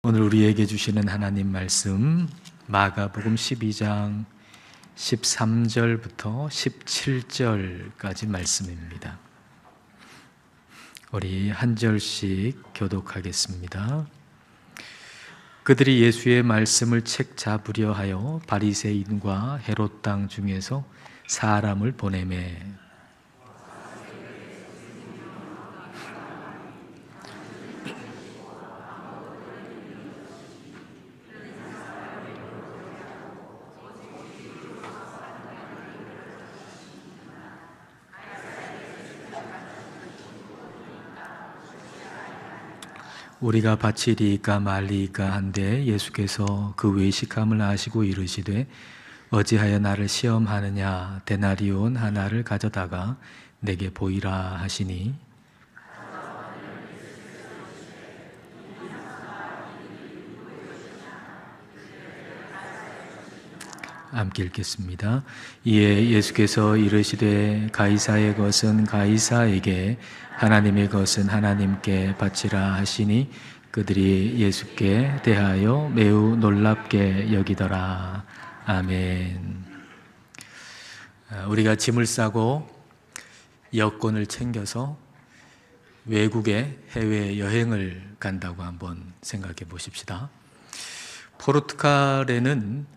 오늘 우리에게 주시는 하나님 말씀 마가복음 12장 13절부터 17절까지 말씀입니다. 우리 한 절씩 교독하겠습니다. 그들이 예수의 말씀을 책 잡으려 하여 바리새인과 헤롯 땅 중에서 사람을 보내매 우리가 바치리까 말리까 한데 예수께서 그 외식함을 아시고 이르시되 어찌하여 나를 시험하느냐 데나리온 하나를 가져다가 내게 보이라 하시니 함께 읽겠습니다. 이에 예수께서 이르시되 가이사의 것은 가이사에게 하나님의 것은 하나님께 바치라 하시니 그들이 예수께 대하여 매우 놀랍게 여기더라. 아멘. 우리가 짐을 싸고 여권을 챙겨서 외국에 해외여행을 간다고 한번 생각해 보십시다. 포르투갈에는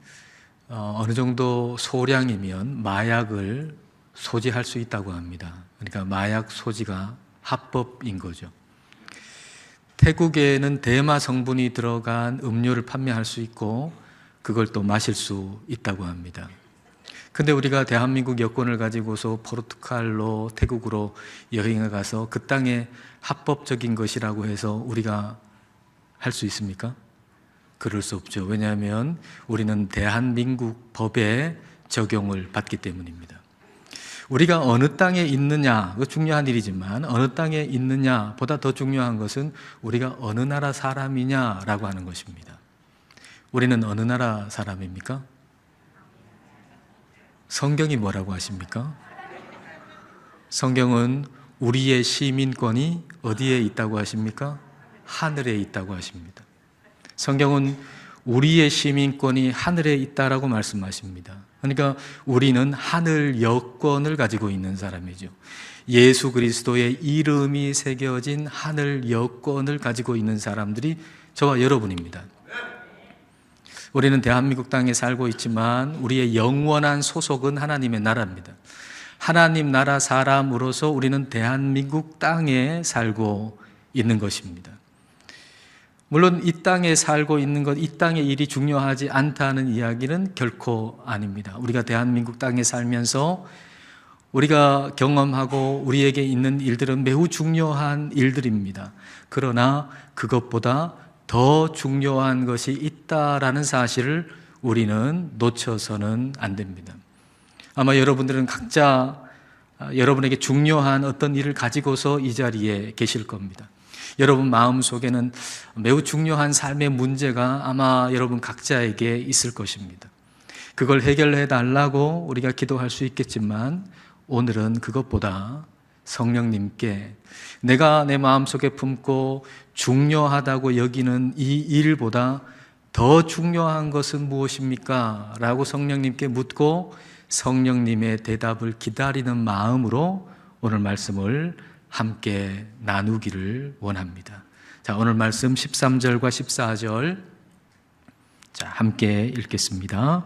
어느 정도 소량이면 마약을 소지할 수 있다고 합니다. 그러니까 마약 소지가 합법인 거죠. 태국에는 대마 성분이 들어간 음료를 판매할 수 있고 그걸 또 마실 수 있다고 합니다. 근데 우리가 대한민국 여권을 가지고서 포르투갈로 태국으로 여행을 가서 그 땅에 합법적인 것이라고 해서 우리가 할 수 있습니까? 그럴 수 없죠. 왜냐하면 우리는 대한민국 법의 적용을 받기 때문입니다. 우리가 어느 땅에 있느냐, 그거 중요한 일이지만 어느 땅에 있느냐보다 더 중요한 것은 우리가 어느 나라 사람이냐라고 하는 것입니다. 우리는 어느 나라 사람입니까? 성경이 뭐라고 하십니까? 성경은 우리의 시민권이 어디에 있다고 하십니까? 하늘에 있다고 하십니다. 성경은 우리의 시민권이 하늘에 있다라고 말씀하십니다. 그러니까 우리는 하늘 여권을 가지고 있는 사람이죠. 예수 그리스도의 이름이 새겨진 하늘 여권을 가지고 있는 사람들이 저와 여러분입니다. 우리는 대한민국 땅에 살고 있지만 우리의 영원한 소속은 하나님의 나라입니다. 하나님 나라 사람으로서 우리는 대한민국 땅에 살고 있는 것입니다. 물론 이 땅에 살고 있는 것, 이 땅의 일이 중요하지 않다는 이야기는 결코 아닙니다. 우리가 대한민국 땅에 살면서 우리가 경험하고 우리에게 있는 일들은 매우 중요한 일들입니다. 그러나 그것보다 더 중요한 것이 있다라는 사실을 우리는 놓쳐서는 안 됩니다. 아마 여러분들은 각자 여러분에게 중요한 어떤 일을 가지고서 이 자리에 계실 겁니다. 여러분 마음속에는 매우 중요한 삶의 문제가 아마 여러분 각자에게 있을 것입니다. 그걸 해결해 달라고 우리가 기도할 수 있겠지만 오늘은 그것보다 성령님께 내가 내 마음속에 품고 중요하다고 여기는 이 일보다 더 중요한 것은 무엇입니까? 라고 성령님께 묻고 성령님의 대답을 기다리는 마음으로 오늘 말씀을 함께 나누기를 원합니다. 자, 오늘 말씀 13절과 14절 자, 함께 읽겠습니다.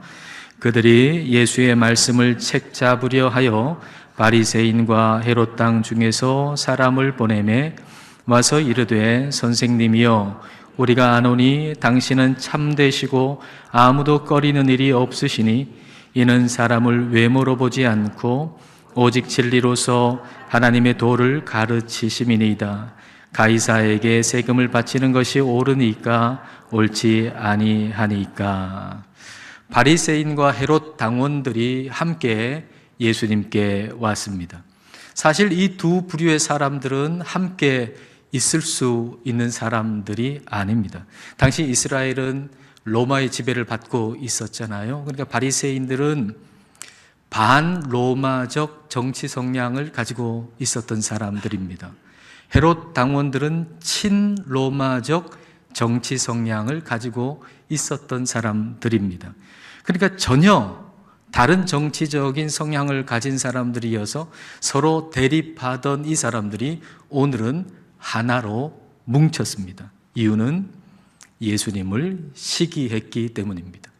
그들이 예수의 말씀을 책 잡으려 하여 바리새인과 헤롯 땅 중에서 사람을 보내매 와서 이르되 선생님이여 우리가 아노니 당신은 참되시고 아무도 꺼리는 일이 없으시니 이는 사람을 외모로 보지 않고 오직 진리로서 하나님의 도를 가르치심이니이다. 가이사에게 세금을 바치는 것이 옳으니까 옳지 아니하니까. 바리새인과 헤롯 당원들이 함께 예수님께 왔습니다. 사실 이 두 부류의 사람들은 함께 있을 수 있는 사람들이 아닙니다. 당시 이스라엘은 로마의 지배를 받고 있었잖아요. 그러니까 바리새인들은 반로마적 정치 성향을 가지고 있었던 사람들입니다. 헤롯 당원들은 친로마적 정치 성향을 가지고 있었던 사람들입니다. 그러니까 전혀 다른 정치적인 성향을 가진 사람들이어서 서로 대립하던 이 사람들이 오늘은 하나로 뭉쳤습니다. 이유는 예수님을 시기했기 때문입니다.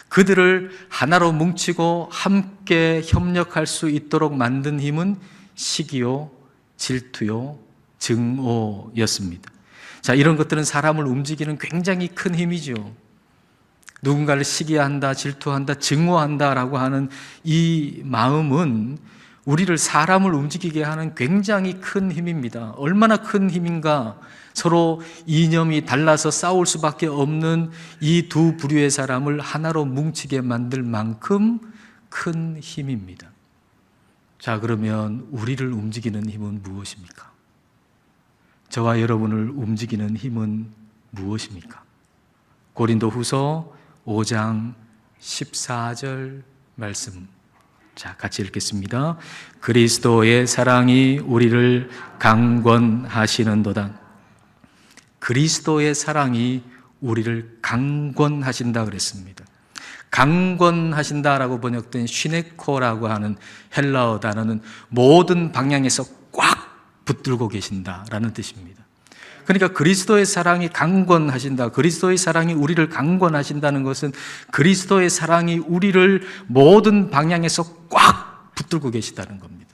그들을 하나로 뭉치고 함께 협력할 수 있도록 만든 힘은 시기요, 질투요, 증오였습니다. 자, 이런 것들은 사람을 움직이는 굉장히 큰 힘이죠. 누군가를 시기한다, 질투한다, 증오한다라고 하는 이 마음은 우리를, 사람을 움직이게 하는 굉장히 큰 힘입니다. 얼마나 큰 힘인가? 서로 이념이 달라서 싸울 수밖에 없는 이 두 부류의 사람을 하나로 뭉치게 만들 만큼 큰 힘입니다. 자, 그러면 우리를 움직이는 힘은 무엇입니까? 저와 여러분을 움직이는 힘은 무엇입니까? 고린도후서 5장 14절 말씀, 자, 같이 읽겠습니다. 그리스도의 사랑이 우리를 강권하시는도다. 그리스도의 사랑이 우리를 강권하신다 그랬습니다. 강권하신다라고 번역된 시네코라고 하는 헬라어 단어는 모든 방향에서 꽉 붙들고 계신다라는 뜻입니다. 그러니까 그리스도의 사랑이 강권하신다, 그리스도의 사랑이 우리를 강권하신다는 것은 그리스도의 사랑이 우리를 모든 방향에서 꽉 붙들고 계시다는 겁니다.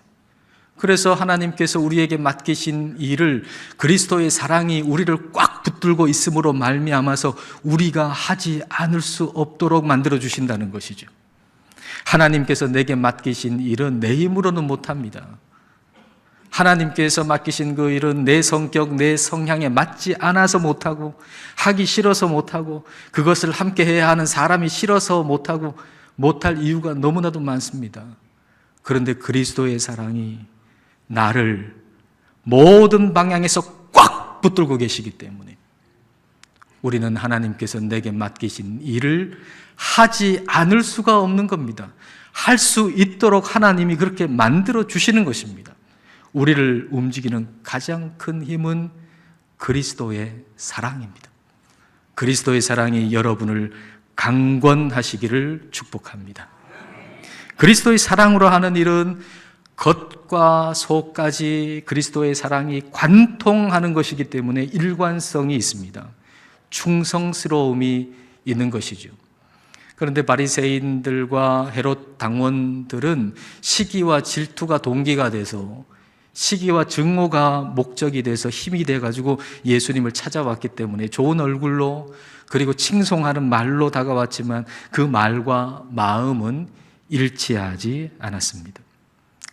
그래서 하나님께서 우리에게 맡기신 일을, 그리스도의 사랑이 우리를 꽉 붙들고 있음으로 말미암아서 우리가 하지 않을 수 없도록 만들어 주신다는 것이죠. 하나님께서 내게 맡기신 일은 내 힘으로는 못합니다. 하나님께서 맡기신 그 일은 내 성격, 내 성향에 맞지 않아서 못하고, 하기 싫어서 못하고, 그것을 함께 해야 하는 사람이 싫어서 못하고, 못할 이유가 너무나도 많습니다. 그런데 그리스도의 사랑이 나를 모든 방향에서 꽉 붙들고 계시기 때문에 우리는 하나님께서 내게 맡기신 일을 하지 않을 수가 없는 겁니다. 할 수 있도록 하나님이 그렇게 만들어 주시는 것입니다. 우리를 움직이는 가장 큰 힘은 그리스도의 사랑입니다. 그리스도의 사랑이 여러분을 강권하시기를 축복합니다. 그리스도의 사랑으로 하는 일은 겉과 속까지 그리스도의 사랑이 관통하는 것이기 때문에 일관성이 있습니다. 충성스러움이 있는 것이죠. 그런데 바리새인들과 헤롯 당원들은 시기와 질투가 동기가 돼서, 시기와 증오가 목적이 돼서 힘이 돼가지고 예수님을 찾아왔기 때문에 좋은 얼굴로, 그리고 칭송하는 말로 다가왔지만 그 말과 마음은 일치하지 않았습니다.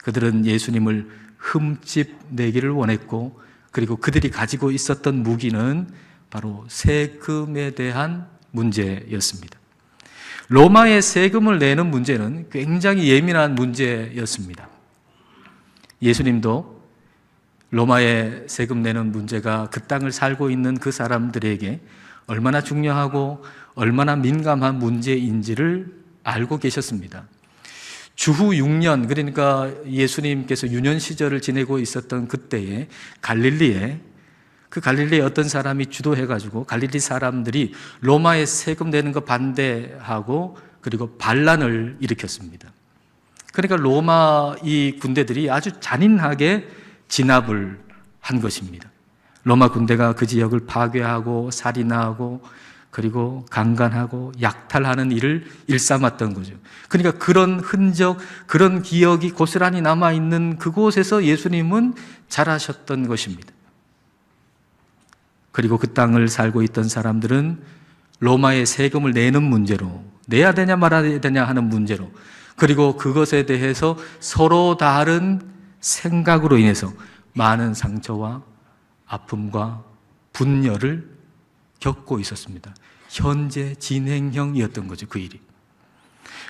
그들은 예수님을 흠집내기를 원했고, 그리고 그들이 가지고 있었던 무기는 바로 세금에 대한 문제였습니다. 로마의 세금을 내는 문제는 굉장히 예민한 문제였습니다. 예수님도 로마의 세금 내는 문제가 그 땅을 살고 있는 그 사람들에게 얼마나 중요하고 얼마나 민감한 문제인지를 알고 계셨습니다. 주후 6년, 그러니까 예수님께서 유년 시절을 지내고 있었던 그때에 갈릴리에 어떤 사람이 주도해가지고 갈릴리 사람들이 로마의 세금 내는 거 반대하고 그리고 반란을 일으켰습니다. 그러니까 로마 이 군대들이 아주 잔인하게 진압을 한 것입니다. 로마 군대가 그 지역을 파괴하고 살인하고 그리고 강간하고 약탈하는 일을 일삼았던 거죠. 그러니까 그런 흔적, 그런 기억이 고스란히 남아있는 그곳에서 예수님은 자라셨던 것입니다. 그리고 그 땅을 살고 있던 사람들은 로마의 세금을 내는 문제로, 내야 되냐 말아야 되냐 하는 문제로, 그리고 그것에 대해서 서로 다른 생각으로 인해서 많은 상처와 아픔과 분열을 겪고 있었습니다. 현재 진행형이었던 거죠, 그 일이.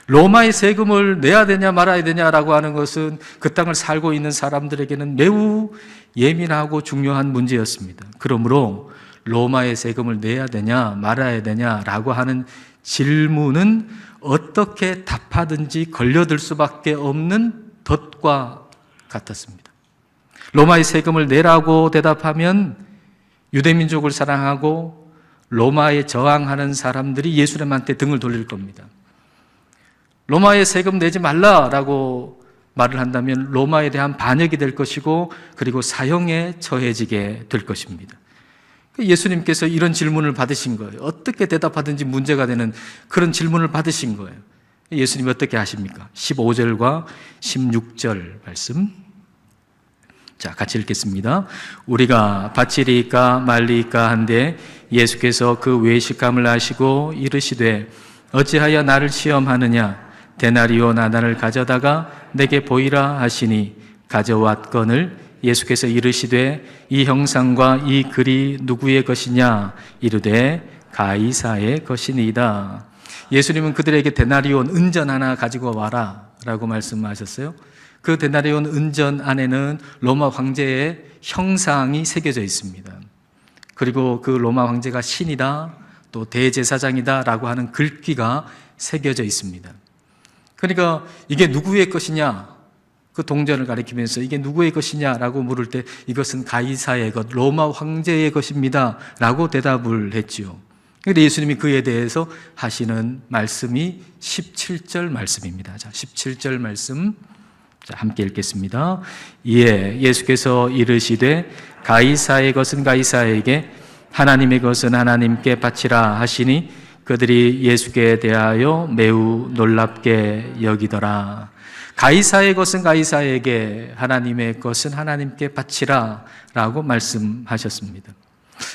로마의 세금을 내야 되냐 말아야 되냐라고 하는 것은 그 땅을 살고 있는 사람들에게는 매우 예민하고 중요한 문제였습니다. 그러므로 로마의 세금을 내야 되냐 말아야 되냐라고 하는 질문은 어떻게 답하든지 걸려들 수밖에 없는 덫과 같았습니다. 로마의 세금을 내라고 대답하면 유대민족을 사랑하고 로마에 저항하는 사람들이 예수님한테 등을 돌릴 겁니다. 로마에 세금 내지 말라라고 말을 한다면 로마에 대한 반역이 될 것이고 그리고 사형에 처해지게 될 것입니다. 예수님께서 이런 질문을 받으신 거예요. 어떻게 대답하든지 문제가 되는 그런 질문을 받으신 거예요. 예수님이 어떻게 하십니까? 15절과 16절 말씀. 자, 같이 읽겠습니다. 우리가 바치리까 말리까 한데 예수께서 그 외식감을 아시고 이르시되 어찌하여 나를 시험하느냐? 데나리오 나단을 가져다가 내게 보이라 하시니 가져왔거늘 예수께서 이르시되 이 형상과 이 글이 누구의 것이냐? 이르되 가이사의 것이니이다. 예수님은 그들에게 데나리온 은전 하나 가지고 와라 라고 말씀하셨어요. 그 데나리온 은전 안에는 로마 황제의 형상이 새겨져 있습니다. 그리고 그 로마 황제가 신이다, 또 대제사장이다 라고 하는 글귀가 새겨져 있습니다. 그러니까 이게 누구의 것이냐? 그 동전을 가리키면서 이게 누구의 것이냐라고 물을 때 이것은 가이사의 것, 로마 황제의 것입니다 라고 대답을 했죠. 그런데 예수님이 그에 대해서 하시는 말씀이 17절 말씀입니다. 자, 17절 말씀 자, 함께 읽겠습니다. 이에 예수께서 이르시되 가이사의 것은 가이사에게 하나님의 것은 하나님께 바치라 하시니 그들이 예수께 대하여 매우 놀랍게 여기더라. 가이사의 것은 가이사에게 하나님의 것은 하나님께 바치라 라고 말씀하셨습니다.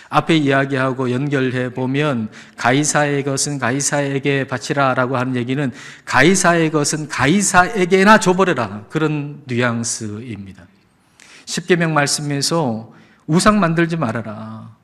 앞에 이야기하고 연결해 보면 가이사의 것은 가이사에게 바치라 라고 하는 얘기는 가이사의 것은 가이사에게나 줘버려라 그런 뉘앙스입니다. 십계명 말씀에서 우상 만들지 말아라,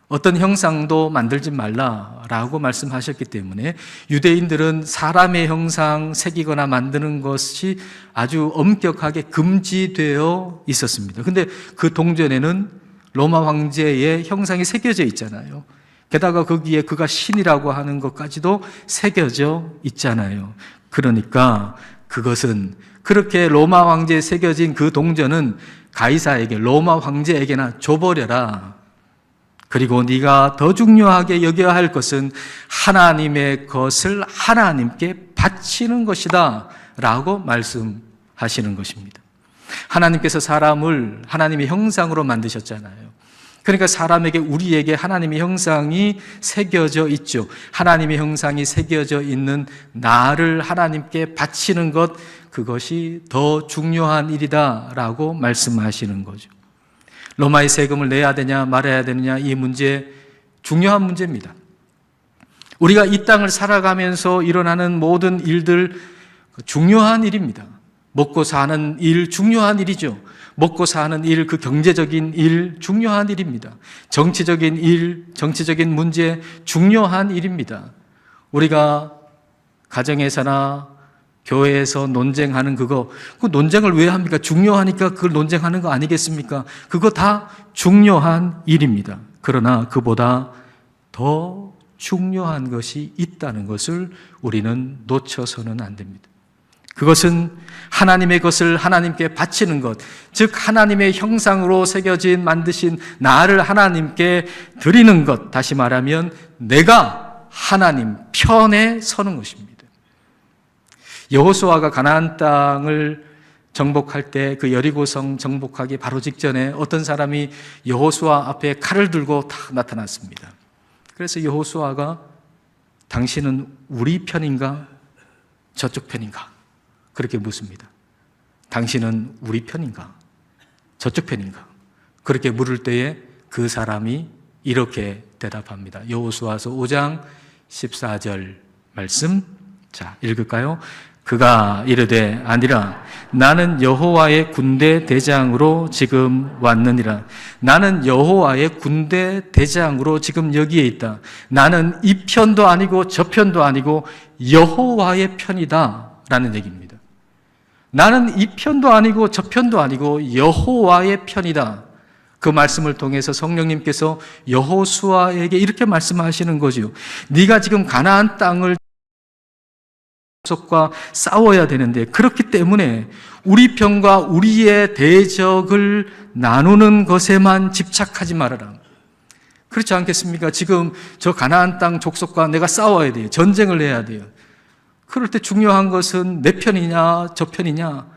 어떤 형상도 만들지 말라라고 말씀하셨기 때문에 유대인들은 사람의 형상 새기거나 만드는 것이 아주 엄격하게 금지되어 있었습니다. 근데 그 동전에는 로마 황제의 형상이 새겨져 있잖아요. 게다가 거기에 그가 신이라고 하는 것까지도 새겨져 있잖아요. 그러니까 그것은 그렇게 로마 황제에 새겨진 그 동전은 가이사에게, 로마 황제에게나 줘버려라. 그리고 네가 더 중요하게 여겨야 할 것은 하나님의 것을 하나님께 바치는 것이다 라고 말씀하시는 것입니다. 하나님께서 사람을 하나님의 형상으로 만드셨잖아요. 그러니까 사람에게, 우리에게 하나님의 형상이 새겨져 있죠. 하나님의 형상이 새겨져 있는 나를 하나님께 바치는 것, 그것이 더 중요한 일이다 라고 말씀하시는 거죠. 로마의 세금을 내야 되냐 말아야 되느냐, 이 문제 중요한 문제입니다. 우리가 이 땅을 살아가면서 일어나는 모든 일들 중요한 일입니다. 먹고 사는 일 중요한 일이죠. 먹고 사는 일, 그 경제적인 일 중요한 일입니다. 정치적인 일, 정치적인 문제 중요한 일입니다. 우리가 가정에서나 교회에서 논쟁하는 그거, 그 논쟁을 왜 합니까? 중요하니까 그걸 논쟁하는 거 아니겠습니까? 그거 다 중요한 일입니다. 그러나 그보다 더 중요한 것이 있다는 것을 우리는 놓쳐서는 안 됩니다. 그것은 하나님의 것을 하나님께 바치는 것, 즉 하나님의 형상으로 새겨진 만드신 나를 하나님께 드리는 것, 다시 말하면 내가 하나님 편에 서는 것입니다. 여호수아가 가나안 땅을 정복할 때 그 여리고성 정복하기 바로 직전에 어떤 사람이 여호수아 앞에 칼을 들고 탁 나타났습니다. 그래서 여호수아가 당신은 우리 편인가 저쪽 편인가 그렇게 묻습니다. 당신은 우리 편인가 저쪽 편인가 그렇게 물을 때에 그 사람이 이렇게 대답합니다. 여호수아서 5장 14절 말씀, 자 읽을까요? 그가 이르되 아니라 나는 여호와의 군대 대장으로 지금 왔느니라. 나는 여호와의 군대 대장으로 지금 여기에 있다. 나는 이 편도 아니고 저 편도 아니고 여호와의 편이다 라는 얘기입니다. 나는 이 편도 아니고 저 편도 아니고 여호와의 편이다. 그 말씀을 통해서 성령님께서 여호수아에게 이렇게 말씀하시는 거죠. 네가 지금 가나안 땅을 과 싸워야 되는데, 그렇기 때문에 우리 편과 우리의 대적을 나누는 것에만 집착하지 말아라. 그렇지 않겠습니까? 지금 저 가나안 땅 족속과 내가 싸워야 돼요. 전쟁을 해야 돼요. 그럴 때 중요한 것은 내 편이냐 저 편이냐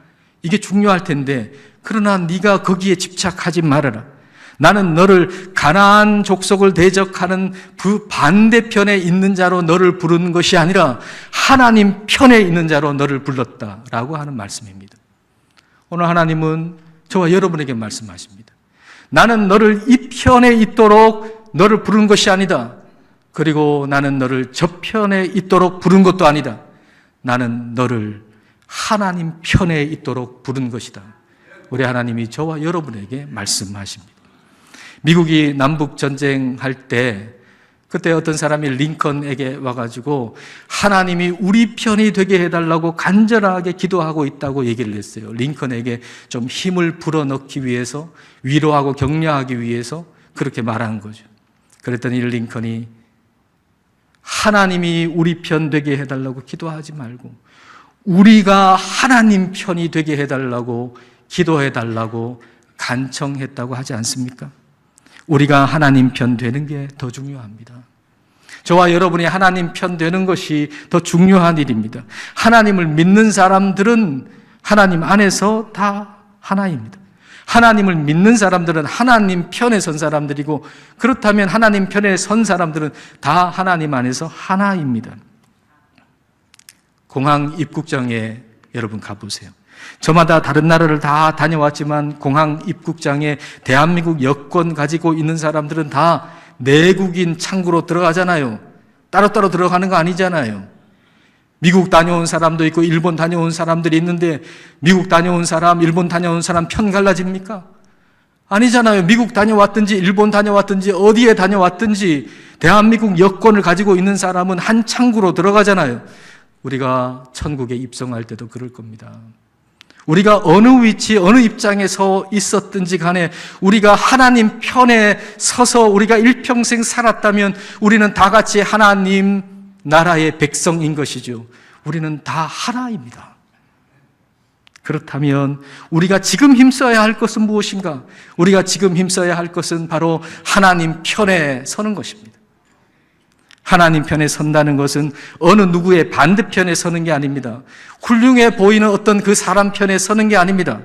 이게 중요할 텐데, 그러나 네가 거기에 집착하지 말아라. 나는 너를 가나안 족속을 대적하는 그 반대편에 있는 자로 너를 부르는 것이 아니라 하나님 편에 있는 자로 너를 불렀다라고 하는 말씀입니다. 오늘 하나님은 저와 여러분에게 말씀하십니다. 나는 너를 이 편에 있도록 너를 부른 것이 아니다. 그리고 나는 너를 저 편에 있도록 부른 것도 아니다. 나는 너를 하나님 편에 있도록 부른 것이다. 우리 하나님이 저와 여러분에게 말씀하십니다. 미국이 남북 전쟁할 때 그때 어떤 사람이 링컨에게 와가지고 하나님이 우리 편이 되게 해달라고 간절하게 기도하고 있다고 얘기를 했어요. 링컨에게 좀 힘을 불어넣기 위해서, 위로하고 격려하기 위해서 그렇게 말한 거죠. 그랬더니 링컨이 하나님이 우리 편 되게 해달라고 기도하지 말고 우리가 하나님 편이 되게 해달라고 기도해달라고 간청했다고 하지 않습니까? 우리가 하나님 편 되는 게 더 중요합니다. 저와 여러분이 하나님 편 되는 것이 더 중요한 일입니다. 하나님을 믿는 사람들은 하나님 안에서 다 하나입니다. 하나님을 믿는 사람들은 하나님 편에 선 사람들이고, 그렇다면 하나님 편에 선 사람들은 다 하나님 안에서 하나입니다. 공항 입국장에 여러분 가보세요. 저마다 다른 나라를 다 다녀왔지만 공항 입국장에 대한민국 여권 가지고 있는 사람들은 다 내국인 창구로 들어가잖아요. 따로따로 들어가는 거 아니잖아요. 미국 다녀온 사람도 있고 일본 다녀온 사람들이 있는데 미국 다녀온 사람, 일본 다녀온 사람 편 갈라집니까? 아니잖아요. 미국 다녀왔든지 일본 다녀왔든지 어디에 다녀왔든지 대한민국 여권을 가지고 있는 사람은 한 창구로 들어가잖아요. 우리가 천국에 입성할 때도 그럴 겁니다. 우리가 어느 위치, 어느 입장에 서 있었든지 간에 우리가 하나님 편에 서서 우리가 일평생 살았다면 우리는 다 같이 하나님 나라의 백성인 것이죠. 우리는 다 하나입니다. 그렇다면 우리가 지금 힘써야 할 것은 무엇인가? 우리가 지금 힘써야 할 것은 바로 하나님 편에 서는 것입니다. 하나님 편에 선다는 것은 어느 누구의 반대편에 서는 게 아닙니다. 훌륭해 보이는 어떤 그 사람 편에 서는 게 아닙니다.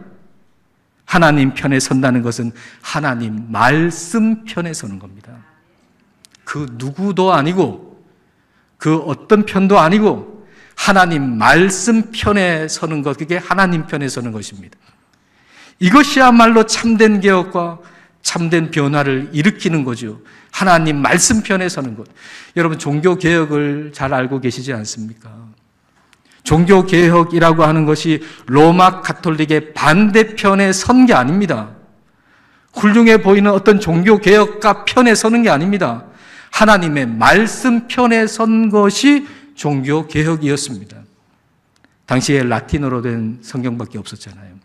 하나님 편에 선다는 것은 하나님 말씀 편에 서는 겁니다. 그 누구도 아니고 그 어떤 편도 아니고 하나님 말씀 편에 서는 것, 그게 하나님 편에 서는 것입니다. 이것이야말로 참된 개혁과 참된 변화를 일으키는 거죠. 하나님 말씀 편에 서는 것. 여러분, 종교개혁을 잘 알고 계시지 않습니까? 종교개혁이라고 하는 것이 로마 가톨릭의 반대편에 선 게 아닙니다. 훌륭해 보이는 어떤 종교개혁가 편에 서는 게 아닙니다. 하나님의 말씀 편에 선 것이 종교개혁이었습니다. 당시에 라틴어로 된 성경밖에 없었잖아요.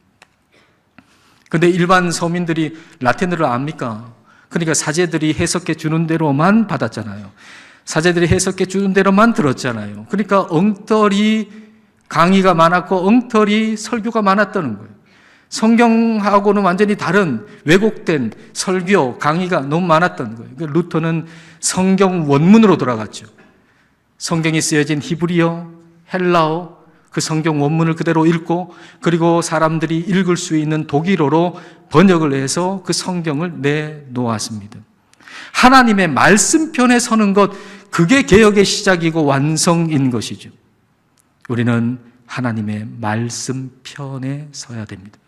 그런데 일반 서민들이 라틴어를 압니까? 그러니까 사제들이 해석해 주는 대로만 받았잖아요. 사제들이 해석해 주는 대로만 들었잖아요. 그러니까 엉터리 강의가 많았고 엉터리 설교가 많았다는 거예요. 성경하고는 완전히 다른 왜곡된 설교, 강의가 너무 많았던 거예요. 그러니까 루터는 성경 원문으로 돌아갔죠. 성경이 쓰여진 히브리어, 헬라어, 그 성경 원문을 그대로 읽고, 그리고 사람들이 읽을 수 있는 독일어로 번역을 해서 그 성경을 내놓았습니다. 하나님의 말씀 편에 서는 것, 그게 개혁의 시작이고 완성인 것이죠. 우리는 하나님의 말씀 편에 서야 됩니다.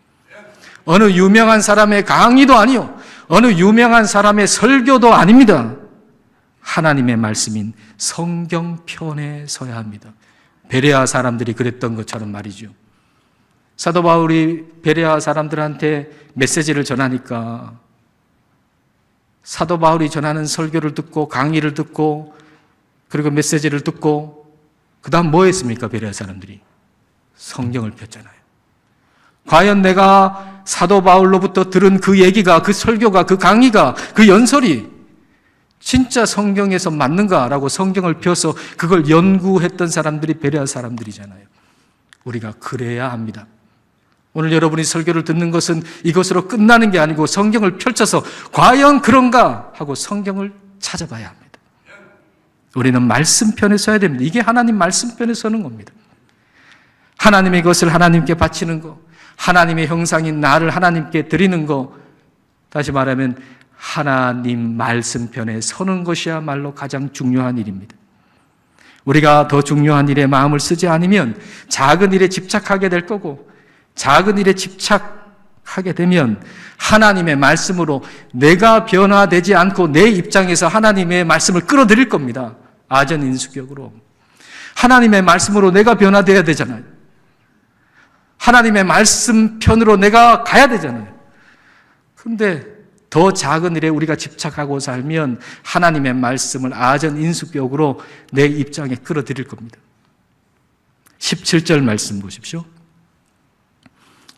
어느 유명한 사람의 강의도 아니요, 어느 유명한 사람의 설교도 아닙니다. 하나님의 말씀인 성경 편에 서야 합니다. 베레아 사람들이 그랬던 것처럼 말이죠. 사도 바울이 베레아 사람들한테 메시지를 전하니까 사도 바울이 전하는 설교를 듣고 강의를 듣고 그리고 메시지를 듣고 그 다음 뭐 했습니까? 베레아 사람들이 성경을 폈잖아요. 과연 내가 사도 바울로부터 들은 그 얘기가, 그 설교가, 그 강의가, 그 연설이 진짜 성경에서 맞는가라고 성경을 펴서 그걸 연구했던 사람들이 베레아 사람들이잖아요. 우리가 그래야 합니다. 오늘 여러분이 설교를 듣는 것은 이것으로 끝나는 게 아니고 성경을 펼쳐서 과연 그런가 하고 성경을 찾아봐야 합니다. 우리는 말씀 편에 서야 됩니다. 이게 하나님 말씀 편에 서는 겁니다. 하나님의 것을 하나님께 바치는 거, 하나님의 형상인 나를 하나님께 드리는 거, 다시 말하면 하나님 말씀 편에 서는 것이야말로 가장 중요한 일입니다. 우리가 더 중요한 일에 마음을 쓰지 않으면 작은 일에 집착하게 될 거고, 작은 일에 집착하게 되면 하나님의 말씀으로 내가 변화되지 않고 내 입장에서 하나님의 말씀을 끌어들일 겁니다. 아전인수격으로. 하나님의 말씀으로 내가 변화되어야 되잖아요. 하나님의 말씀 편으로 내가 가야 되잖아요. 그런데 더 작은 일에 우리가 집착하고 살면 하나님의 말씀을 아전인수격으로 내 입장에 끌어들일 겁니다. 17절 말씀 보십시오.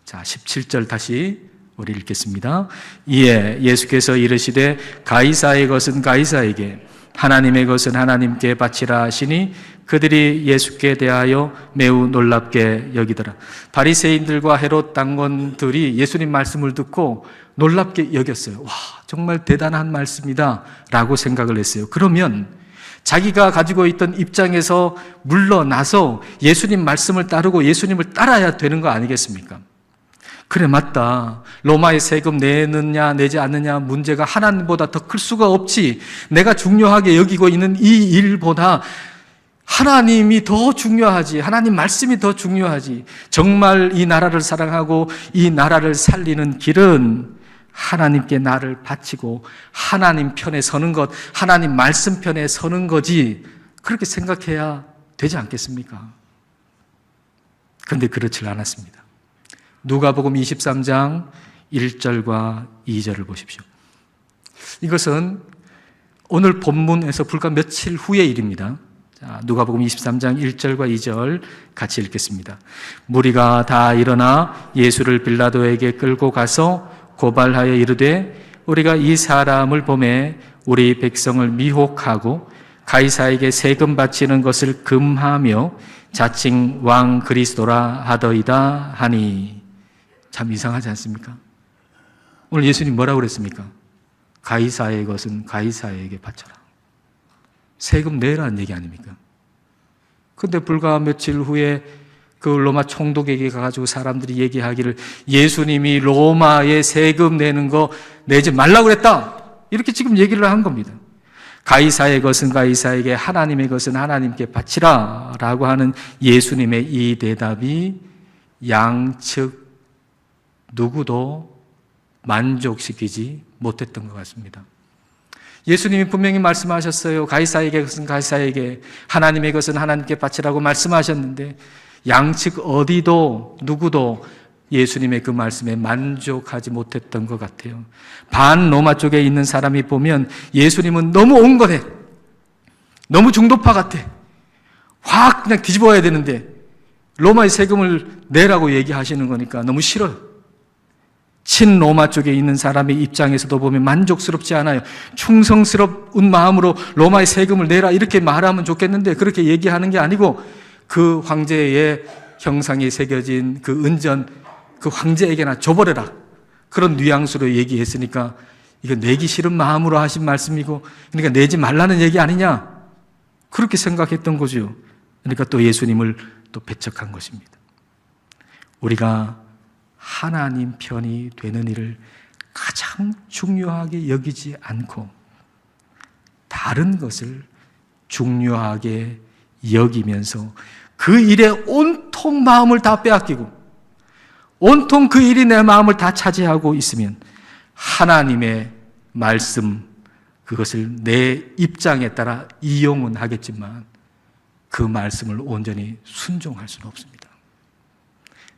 자, 17절 다시 우리 읽겠습니다. 이에 예수께서 이르시되 가이사의 것은 가이사에게, 하나님의 것은 하나님께 바치라 하시니 그들이 예수께 대하여 매우 놀랍게 여기더라. 바리새인들과 헤롯 당원들이 예수님 말씀을 듣고 놀랍게 여겼어요. 와, 정말 대단한 말씀이다 라고 생각을 했어요. 그러면 자기가 가지고 있던 입장에서 물러나서 예수님 말씀을 따르고 예수님을 따라야 되는 거 아니겠습니까? 그래, 맞다. 로마의 세금 내느냐 내지 않느냐 문제가 하나님보다 더 클 수가 없지. 내가 중요하게 여기고 있는 이 일보다 하나님이 더 중요하지. 하나님 말씀이 더 중요하지. 정말 이 나라를 사랑하고 이 나라를 살리는 길은 하나님께 나를 바치고 하나님 편에 서는 것, 하나님 말씀 편에 서는 거지. 그렇게 생각해야 되지 않겠습니까? 그런데 그렇지 않았습니다. 누가복음 23장 1절과 2절을 보십시오. 이것은 오늘 본문에서 불과 며칠 후의 일입니다. 자, 누가복음 23장 1절과 2절 같이 읽겠습니다. 무리가 다 일어나 예수를 빌라도에게 끌고 가서 고발하여 이르되 우리가 이 사람을 보매 우리 백성을 미혹하고 가이사에게 세금 바치는 것을 금하며 자칭 왕 그리스도라 하더이다 하니. 참 이상하지 않습니까? 오늘 예수님 뭐라고 그랬습니까? 가이사의 것은 가이사에게 바쳐라. 세금 내라는 얘기 아닙니까? 근데 불과 며칠 후에 그 로마 총독에게 가가지고 사람들이 얘기하기를 예수님이 로마에 세금 내는 거 내지 말라고 그랬다. 이렇게 지금 얘기를 한 겁니다. 가이사의 것은 가이사에게, 하나님의 것은 하나님께 바치라 라고 하는 예수님의 이 대답이 양측 누구도 만족시키지 못했던 것 같습니다. 예수님이 분명히 말씀하셨어요. 가이사에게 것은 가이사에게, 하나님의 것은 하나님께 바치라고 말씀하셨는데 양측 어디도 누구도 예수님의 그 말씀에 만족하지 못했던 것 같아요. 반 로마 쪽에 있는 사람이 보면 예수님은 너무 온건해, 너무 중도파 같아, 확 그냥 뒤집어야 되는데 로마의 세금을 내라고 얘기하시는 거니까 너무 싫어요. 친로마 쪽에 있는 사람의 입장에서도 보면 만족스럽지 않아요. 충성스러운 마음으로 로마의 세금을 내라 이렇게 말하면 좋겠는데 그렇게 얘기하는 게 아니고 그 황제의 형상이 새겨진 그 은전, 그 황제에게나 줘버려라, 그런 뉘앙스로 얘기했으니까 이거 내기 싫은 마음으로 하신 말씀이고, 그러니까 내지 말라는 얘기 아니냐, 그렇게 생각했던 거죠. 그러니까 또 예수님을 또 배척한 것입니다. 우리가 하나님 편이 되는 일을 가장 중요하게 여기지 않고 다른 것을 중요하게 여기면서 그 일에 온통 마음을 다 빼앗기고 온통 그 일이 내 마음을 다 차지하고 있으면 하나님의 말씀, 그것을 내 입장에 따라 이용은 하겠지만 그 말씀을 온전히 순종할 수는 없습니다.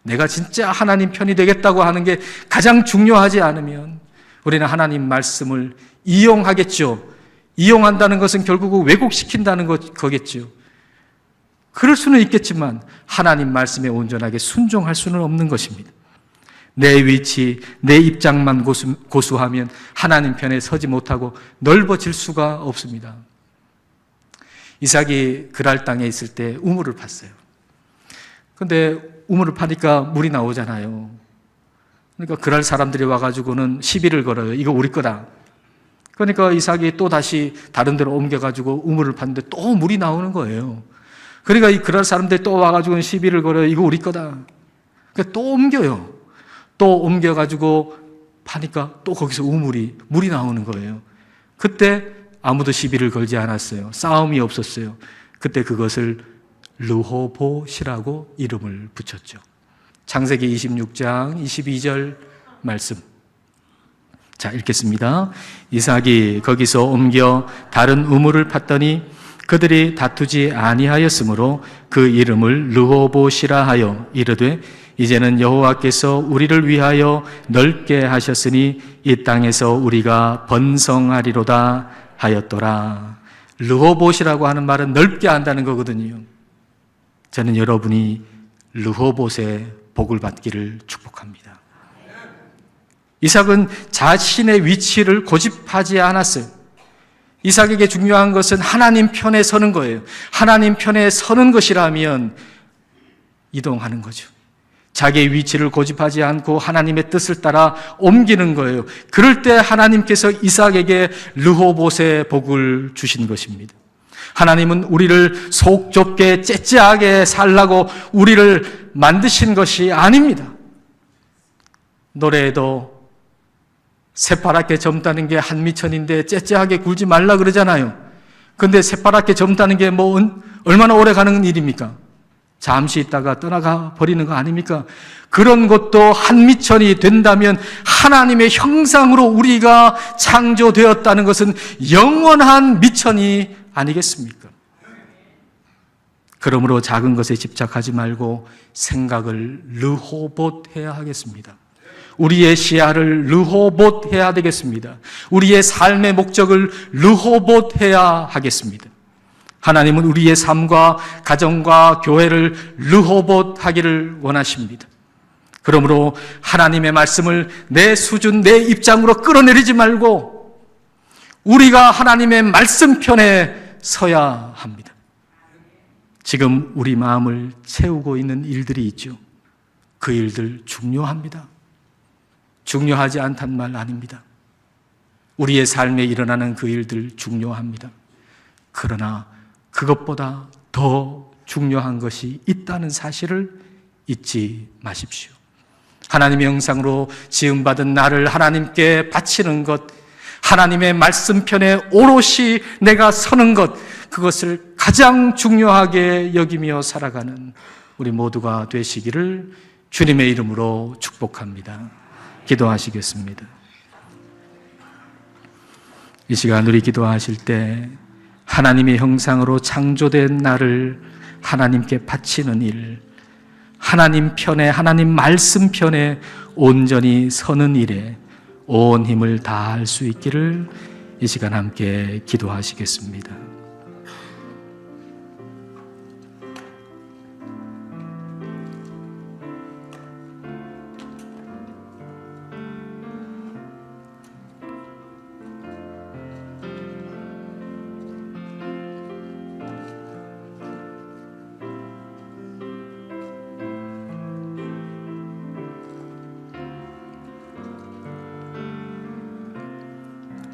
내가 진짜 하나님 편이 되겠다고 하는 게 가장 중요하지 않으면 우리는 하나님 말씀을 이용하겠죠. 이용한다는 것은 결국은 왜곡시킨다는 거겠죠. 그럴 수는 있겠지만 하나님 말씀에 온전하게 순종할 수는 없는 것입니다. 내 위치, 내 입장만 고수하면 하나님 편에 서지 못하고 넓어질 수가 없습니다. 이삭이 그랄 땅에 있을 때 우물을 팠어요. 근데 우물을 파니까 물이 나오잖아요. 그러니까 그랄 사람들이 와가지고는 시비를 걸어요. 이거 우리 거다. 그러니까 이삭이 또 다시 다른 데로 옮겨가지고 우물을 팠는데 또 물이 나오는 거예요. 그러니까 이 그랄 사람들이 또 와가지고 시비를 걸어요. 이거 우리 거다. 그러니까 또 옮겨요. 또 옮겨가지고 파니까 또 거기서 물이 나오는 거예요. 그때 아무도 시비를 걸지 않았어요. 싸움이 없었어요. 그때 그것을 르호봇이라고 이름을 붙였죠. 창세기 26장 22절 말씀. 자, 읽겠습니다. 이삭이 거기서 옮겨 다른 우물을 팠더니 그들이 다투지 아니하였으므로 그 이름을 르호봇이라 하여 이르되 이제는 여호와께서 우리를 위하여 넓게 하셨으니 이 땅에서 우리가 번성하리로다 하였더라. 르호봇이라고 하는 말은 넓게 한다는 거거든요. 저는 여러분이 르호봇의 복을 받기를 축복합니다. 이삭은 자신의 위치를 고집하지 않았어요. 이삭에게 중요한 것은 하나님 편에 서는 거예요. 하나님 편에 서는 것이라면 이동하는 거죠. 자기의 위치를 고집하지 않고 하나님의 뜻을 따라 옮기는 거예요. 그럴 때 하나님께서 이삭에게 르호봇의 복을 주신 것입니다. 하나님은 우리를 속 좁게 째째하게 살라고 우리를 만드신 것이 아닙니다. 노래에도 새파랗게 젊다는 게 한미천인데 째째하게 굴지 말라 그러잖아요. 근데 새파랗게 젊다는 게 얼마나 오래 가는 일입니까? 잠시 있다가 떠나가 버리는 거 아닙니까? 그런 것도 한미천이 된다면 하나님의 형상으로 우리가 창조되었다는 것은 영원한 미천이 아니겠습니까? 그러므로 작은 것에 집착하지 말고 생각을 르호봇해야 하겠습니다. 우리의 시야를 르호봇해야 되겠습니다. 우리의 삶의 목적을 르호봇해야 하겠습니다. 하나님은 우리의 삶과 가정과 교회를 르호봇하기를 원하십니다. 그러므로 하나님의 말씀을 내 수준, 내 입장으로 끌어내리지 말고 우리가 하나님의 말씀 편에 서야 합니다. 지금 우리 마음을 채우고 있는 일들이 있죠. 그 일들 중요합니다. 중요하지 않단 말 아닙니다. 우리의 삶에 일어나는 그 일들 중요합니다. 그러나 그것보다 더 중요한 것이 있다는 사실을 잊지 마십시오. 하나님의 형상으로 지음받은 나를 하나님께 바치는 것, 하나님의 말씀 편에 오롯이 내가 서는 것, 그것을 가장 중요하게 여기며 살아가는 우리 모두가 되시기를 주님의 이름으로 축복합니다. 기도하시겠습니다. 이 시간 우리 기도하실 때 하나님의 형상으로 창조된 나를 하나님께 바치는 일, 하나님 편에, 하나님 말씀 편에 온전히 서는 일에 온 힘을 다할 수 있기를 이 시간 함께 기도하시겠습니다.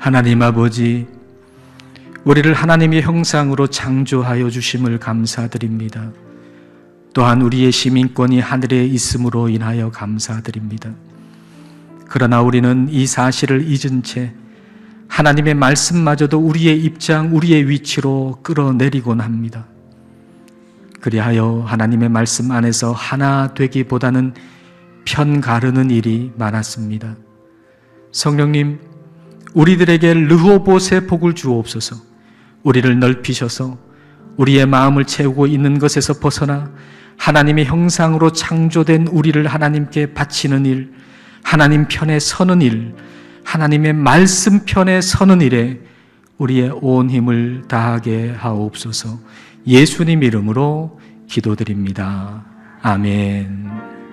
하나님 아버지, 우리를 하나님의 형상으로 창조하여 주심을 감사드립니다. 또한 우리의 시민권이 하늘에 있음으로 인하여 감사드립니다. 그러나 우리는 이 사실을 잊은 채 하나님의 말씀마저도 우리의 입장, 우리의 위치로 끌어내리곤 합니다. 그리하여 하나님의 말씀 안에서 하나 되기보다는 편 가르는 일이 많았습니다. 성령님, 우리들에게 르호봇의 복을 주옵소서. 우리를 넓히셔서 우리의 마음을 채우고 있는 것에서 벗어나 하나님의 형상으로 창조된 우리를 하나님께 바치는 일, 하나님 편에 서는 일, 하나님의 말씀 편에 서는 일에 우리의 온 힘을 다하게 하옵소서. 예수님 이름으로 기도드립니다. 아멘.